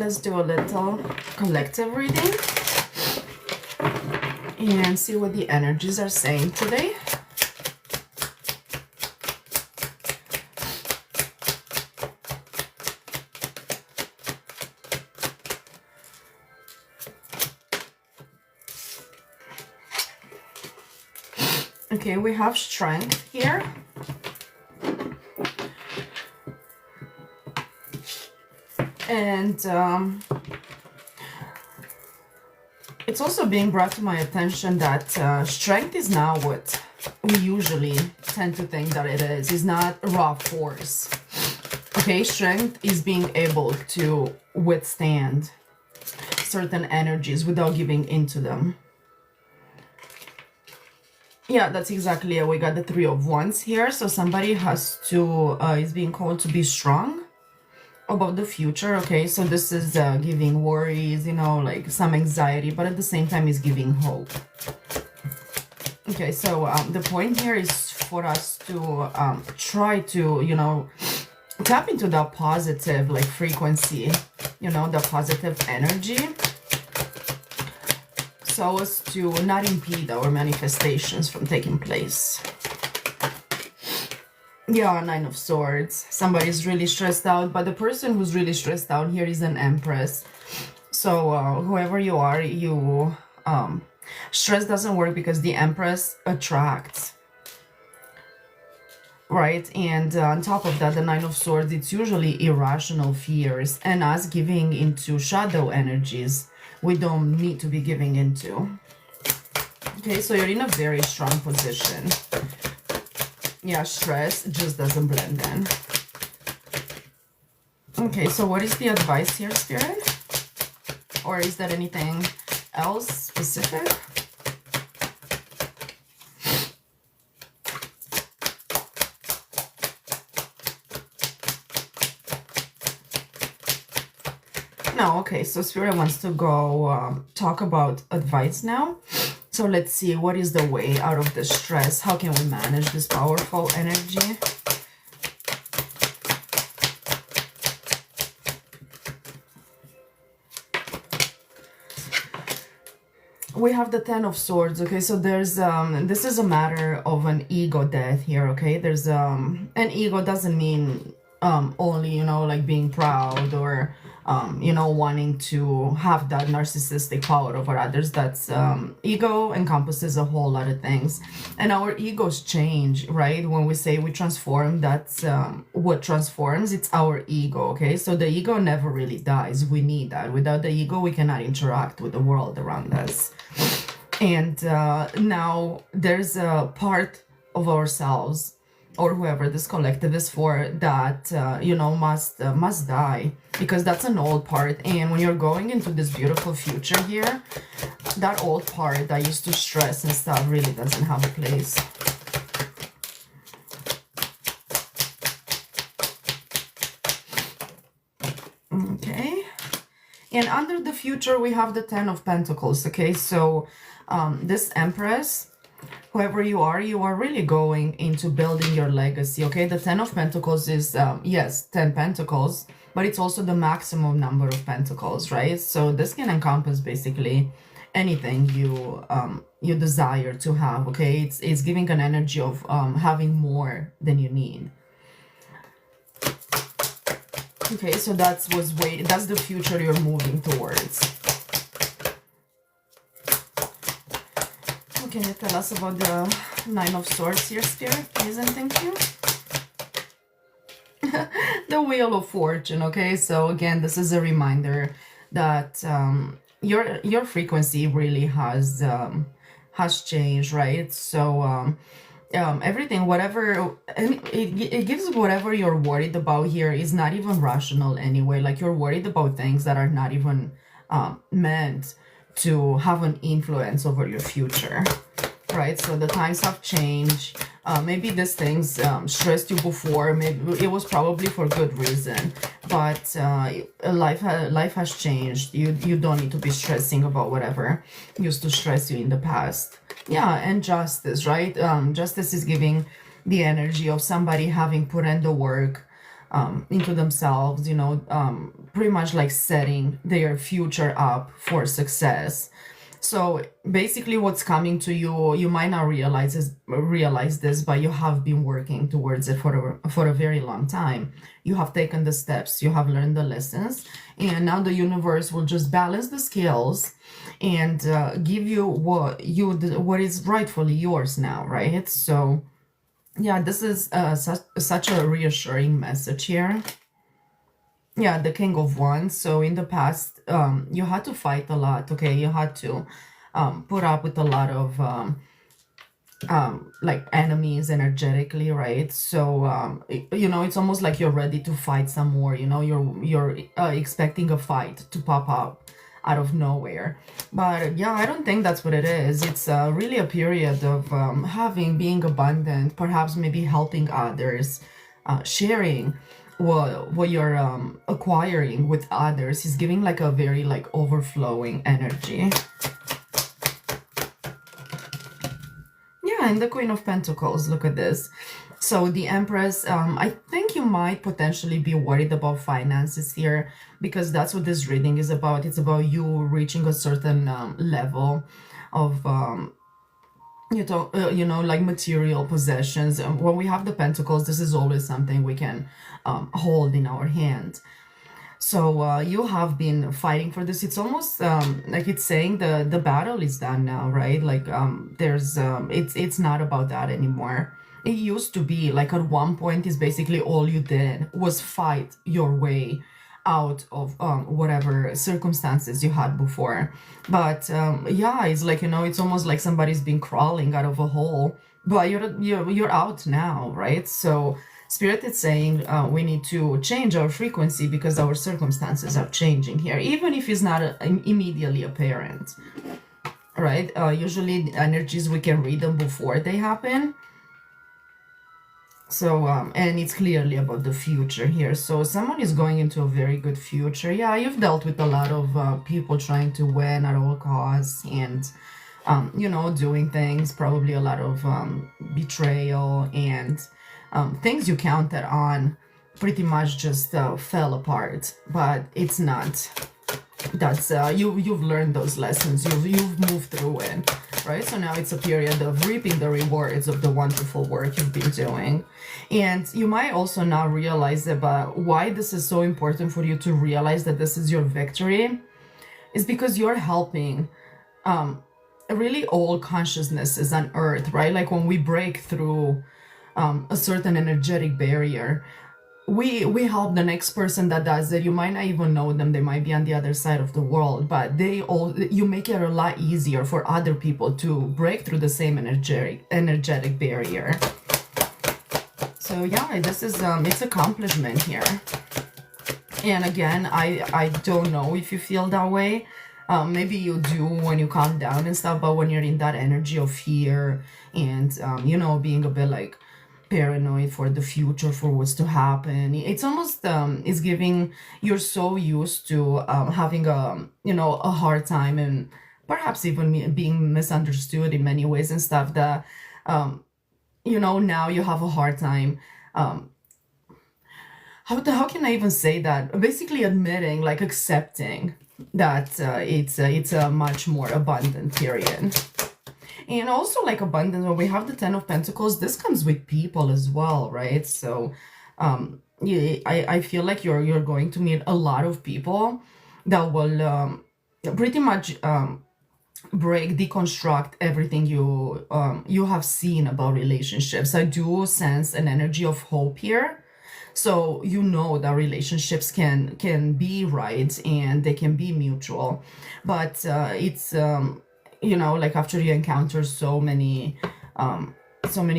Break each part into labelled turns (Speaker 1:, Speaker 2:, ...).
Speaker 1: let's do a little collective reading and see what the energies are saying today. Okay, we have strength here. And it's also being brought to my attention that strength is not what we usually tend to think that it is. It's not raw force. Okay, strength is being able to withstand certain energies without giving into them. Yeah, that's exactly it. We got the Three of Wands here. So somebody has to, is being called to be strong about the future. Okay, so this is giving worries, you know, like some anxiety, but at the same time is giving hope. Okay, so the point here is for us to try to, you know, tap into that positive like frequency, you know, the positive energy, so as to not impede our manifestations from taking place. Yeah, Nine of Swords. Somebody's really stressed out, but the person who's really stressed out here is an Empress. So whoever you are, you stress doesn't work because the Empress attracts, right? And on top of that, the Nine of Swords, it's usually irrational fears and us giving into shadow energies we don't need to be giving into. Okay, so you're in a very strong position. Yeah, stress just doesn't blend in. Okay, so what is the advice here, Spirit? Or is there anything else specific? No, okay, so Spirit wants to go talk about advice now. So let's see, what is the way out of the stress? How can we manage this powerful energy? We have the Ten of Swords, okay? So there's, this is a matter of an ego death here, okay? There's, an ego doesn't mean only, you know, like being proud or you know, wanting to have that narcissistic power over others. That's ego encompasses a whole lot of things, and our egos change, right? When we say we transform, that's what transforms. It's our ego. Okay, so the ego never really dies. We need that. Without the ego, we cannot interact with the world around us. And now there's a part of ourselves, or whoever this collective is for, that you know, must die, because that's an old part. And when you're going into this beautiful future here, that old part that used to stress and stuff really doesn't have a place. Okay, and under the future we have the Ten of Pentacles. Okay, so this Empress, whoever you are really going into building your legacy. Okay, the Ten of Pentacles is, yes, 10 pentacles, but it's also the maximum number of pentacles, right? So this can encompass basically anything you you desire to have. Okay, it's giving an energy of having more than you need. Okay, so that's the future you're moving towards. Can you tell us about the Nine of Swords here, Spirit, please, and thank you? The Wheel of Fortune. Okay, so again, this is a reminder that your frequency really has changed, right? So everything, whatever, it gives whatever you're worried about here is not even rational anyway. Like, you're worried about things that are not even meant to have an influence over your future, right? So the times have changed. Maybe these things stressed you before. Maybe it was probably for good reason, but life has changed. You don't need to be stressing about whatever used to stress you in the past. Yeah, and justice, right? Justice is giving the energy of somebody having put in the work, into themselves, you know, pretty much like setting their future up for success. So basically what's coming to you, you might not realize this, but you have been working towards it for a very long time. You have taken the steps, you have learned the lessons, and now the universe will just balance the scales and give you what is rightfully yours now, right? So yeah, this is such a reassuring message here. Yeah, the King of Wands. So in the past, you had to fight a lot, okay? You had to put up with a lot of like enemies energetically, right? So you know, it's almost like you're ready to fight some more, you know, you're expecting a fight to pop up out of nowhere. But yeah, I don't think that's what it is. It's really a period of being abundant, perhaps maybe helping others, sharing what you're acquiring with others. Is giving like a very like overflowing energy. Yeah, and the Queen of Pentacles, look at this. So the Empress, I think you might potentially be worried about finances here, because that's what this reading is about. It's about you reaching a certain level of you know, like material possessions. When we have the Pentacles, this is always something we can hold in our hand. So you have been fighting for this. It's almost like it's saying the battle is done now, right? Like there's it's not about that anymore. It used to be like at one point is basically all you did was fight your way out of whatever circumstances you had before. But yeah, it's like, you know, it's almost like somebody's been crawling out of a hole, but you're out now, right? So Spirit is saying we need to change our frequency because our circumstances are changing here, even if it's not immediately apparent, right? Usually the energies, we can read them before they happen. So, and it's clearly about the future here. So someone is going into a very good future. Yeah, you've dealt with a lot of people trying to win at all costs and, you know, doing things, probably a lot of betrayal and things you counted on pretty much just fell apart. But it's not. That's you've learned those lessons. You've moved through it, right? So now it's a period of reaping the rewards of the wonderful work you've been doing. And you might also now realize about why this is so important for you to realize that this is your victory is because you're helping really all consciousnesses on earth, right? Like when we break through a certain energetic barrier, we help the next person that does it. You might not even know them, they might be on the other side of the world, but you make it a lot easier for other people to break through the same energetic barrier. So yeah, this is it's accomplishment here. And again, I don't know if you feel that way. Maybe you do when you calm down and stuff, but when you're in that energy of fear and you know, being a bit like paranoid for the future, for what's to happen, it's almost it's giving, you're so used to having a, you know, a hard time and perhaps even being misunderstood in many ways and stuff, that you know, now you have a hard time how can I even say that, basically admitting, like accepting that it's a much more abundant period. And also like abundance, when we have the Ten of Pentacles, this comes with people as well, right? So yeah, I feel like you're going to meet a lot of people that will pretty much deconstruct everything you have seen about relationships. I do sense an energy of hope here. So you know that relationships can be right and they can be mutual, but it's you know, like after you encounter so many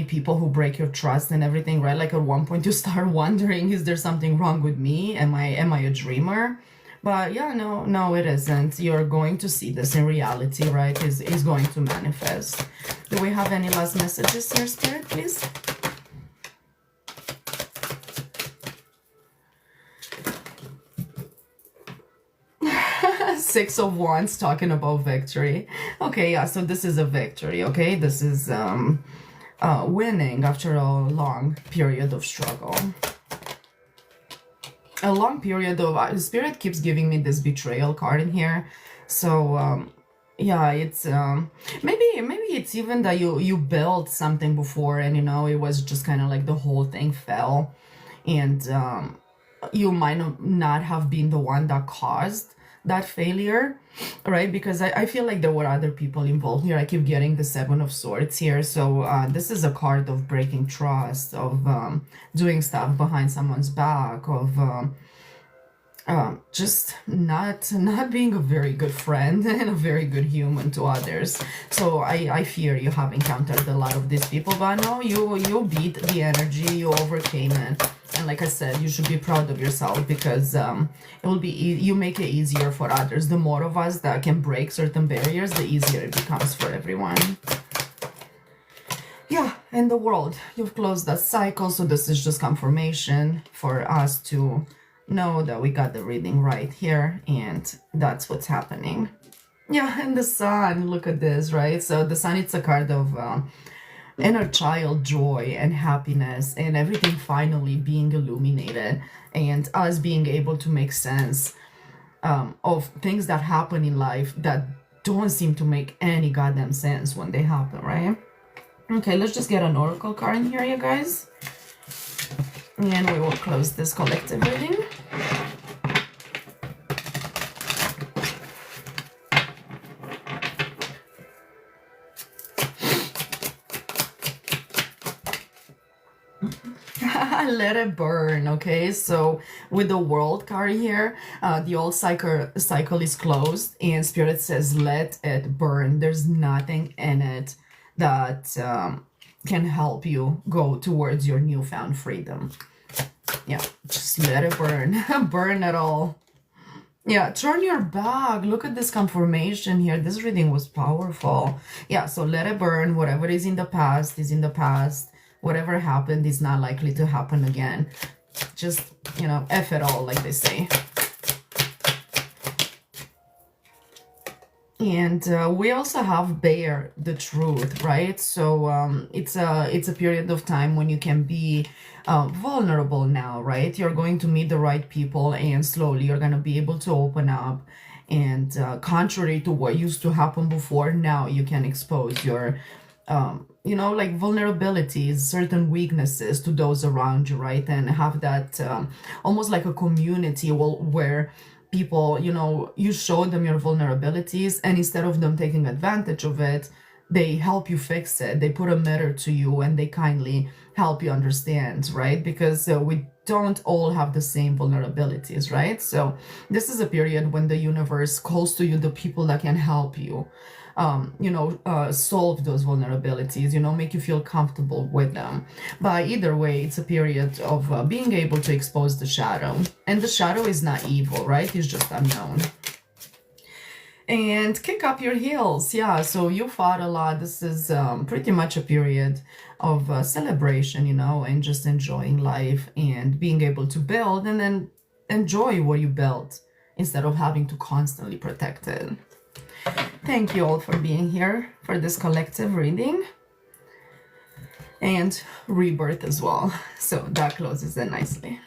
Speaker 1: people who break your trust and everything, right? Like at one point you start wondering, is there something wrong with me? Am I a dreamer? But yeah, no, it isn't. You're going to see this in reality, right? Is going to manifest. Do we have any last messages here, Spirit, please? Six of Wands talking about victory. Okay, yeah, so this is a victory, okay? This is winning after a long period of struggle. a long period of spirit keeps giving me this betrayal card in here. So yeah, it's maybe it's even that you built something before, and you know, it was just kind of like the whole thing fell, and you might not have been the one that caused that failure, right? Because I feel like there were other people involved here. I keep getting the Seven of Swords here. So this is a card of breaking trust, of doing stuff behind someone's back, of just not being a very good friend and a very good human to others. So I fear you have encountered a lot of these people, but no, you beat the energy, you overcame it. And like I said, you should be proud of yourself, because it will be you make it easier for others. The more of us that can break certain barriers, the easier it becomes for everyone. Yeah, in the world, you've closed that cycle, so this is just confirmation for us to know that we got the reading right here, and that's what's happening. Yeah, and the sun, look at this, right? So the sun, it's a card of inner child joy and happiness, and everything finally being illuminated, and us being able to make sense of things that happen in life that don't seem to make any goddamn sense when they happen, right? Okay, let's just get an oracle card in here, you guys, and we will close this collective reading. Let it burn. Okay, so with the world card here, the old cycle is closed, and spirit says let it burn. There's nothing in it that can help you go towards your newfound freedom. Yeah, just let it burn. Burn it all. Yeah, turn your back. Look at this confirmation here. This reading was powerful. Yeah, so let it burn. Whatever is in the past is in the past. Whatever happened is not likely to happen again. Just, you know, F it all, like they say. And we also have bear the truth, right? So it's a period of time when you can be vulnerable now, right? You're going to meet the right people, and slowly you're going to be able to open up. And contrary to what used to happen before, now you can expose your you know, like vulnerabilities, certain weaknesses to those around you, right? And have that almost like a community where people, you know, you show them your vulnerabilities, and instead of them taking advantage of it, they help you fix it. They put a mirror to you, and they kindly help you understand, right? Because we don't all have the same vulnerabilities, right? So this is a period when the universe calls to you the people that can help you, you know, solve those vulnerabilities, you know, make you feel comfortable with them. But either way, it's a period of being able to expose the shadow. And the shadow is not evil, right? It's just unknown. And kick up your heels. Yeah, so you fought a lot. This is pretty much a period of celebration, you know, and just enjoying life and being able to build and then enjoy what you built instead of having to constantly protect it. Thank you all for being here for this collective reading and rebirth as well. So that closes it nicely.